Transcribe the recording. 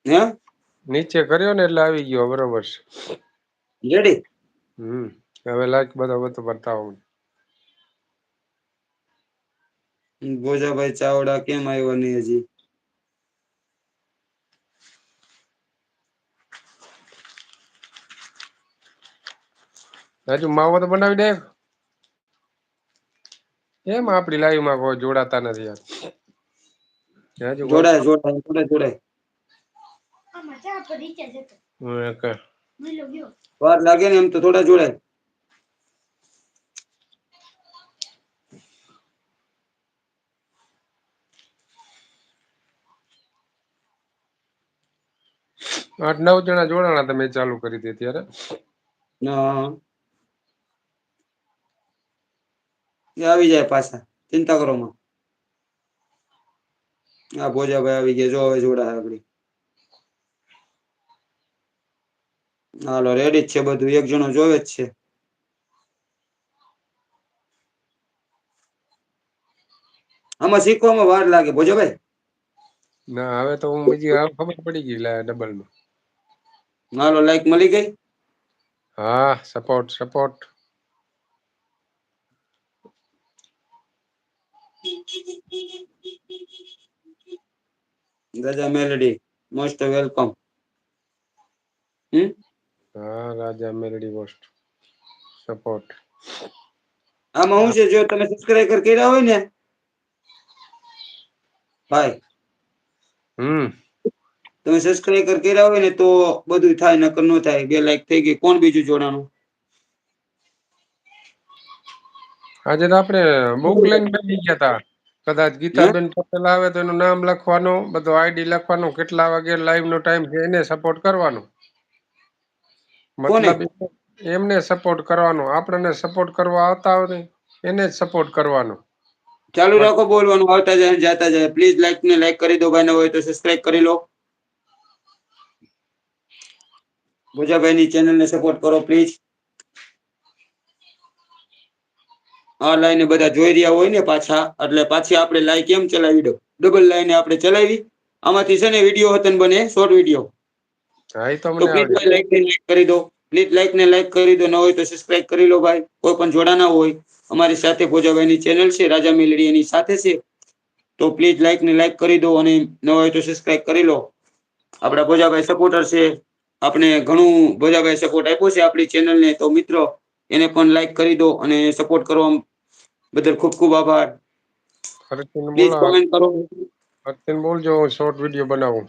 હે નીચે કર્યો ને એટલે આવી ગયો બરોબર છે રેડી હવે લાઈક બધો બતાવો ભોજાભાઈ ચાવડા કેમ આવ્યો નહીં હજી હજુ માવો તો બનાવી દે એમ આપડી લાઈવ માં કોઈ જોડાતા નથી યાર હજુ જોડાય ઓકે વાર લાગે ને એમ તો થોડા જોડાય આઠ 9 જણા જોડાણા તમે ચાલુ કરી હતી ત્યારે હા એ આવી જાય પાછા ચિંતા કરો માં આ ભોજાભાઈ આવી ગયા જો હવે જોડા આપડી હાલો રેડી જ છે બધું એક જણો જોવે જ છે આમાં શીખવામાં વાર લાગે ભોજાભાઈ ના હવે તો હું બીજી ખબર પડી ગઈ ડબલમાં હાલો લાઈક મળી ગઈ હા support Gaja Meldi most welcome હા રાજા મેલડી મોસ્ટ સપોર્ટ આમાં હું છે જો તમે સબસ્ક્રાઈબર કર્યા હોય ને ભાઈ તમે સબસ્ક્રાઈબર કર્યા હોય ને તો બધું થાય નકર ન થાય બે લાઈક થઈ ગઈ કોણ બીજું જોડાણું આજે તો આપડે બુક લઈને બેસી ગયા તા કદાચ હે ગીતાબેન પટેલ આવે તો એનું નામ લખવાનું બધું આઈડી લખવાનું કેટલા વાગે લાઈવ નો ટાઈમ છે એને સપોર્ટ કરવાનો કોને મતલબ એમને સપોર્ટ કરવાનો આપણને સપોર્ટ કરવા આવતા હોય ને એને જ સપોર્ટ કરવાનો ચાલુ રાખો બોલવાનું આવતા જાય જતા જાય પ્લીઝ લાઈક ને લાઈક કરી દો ભાઈ હોય તો સબસ્ક્રાઈબ કરી લો ભોજાભાઈ ની ચેનલ ને સપોર્ટ કરો પ્લીઝ આ લાઈને બધા જોઈ રહ્યા હોય ને પાછા એટલે પાછી આપણે લાઈક કેમ ચલાવી દો ડબલ લાઈને આપણે ચલાવી આમાંથી છે ને વિડીયો હતા બને શોર્ટ વિડીયો હા એ તો મને પ્લીઝ આવડે લાઈક કરી દો પ્લીઝ લાઈક ને લાઈક કરી દો ન હોય તો સબસ્ક્રાઈબ કરી લો ભાઈ કોઈ પણ જોડા ના હોય અમારી સાથે ભોજાભાઈ ની ચેનલ છે રાજા મેલડી એની સાથે છે તો પ્લીઝ લાઈક ને લાઈક કરી દો અને ન હોય તો સબસ્ક્રાઈબ કરી લો આપડા ભોજાભાઈ સપોર્ટર છે આપણે ઘણું ભોજાભાઈ સપોર્ટ આપ્યો છે આપણી ચેનલ ને તો મિત્રો એને પણ લાઈક કરી દો અને સપોર્ટ કરવા બદલ ખુબ ખુબ આભાર ફરીથી પ્લીઝ કોમેન્ટ કરો બોલજો શોર્ટ વિડીયો બનાવું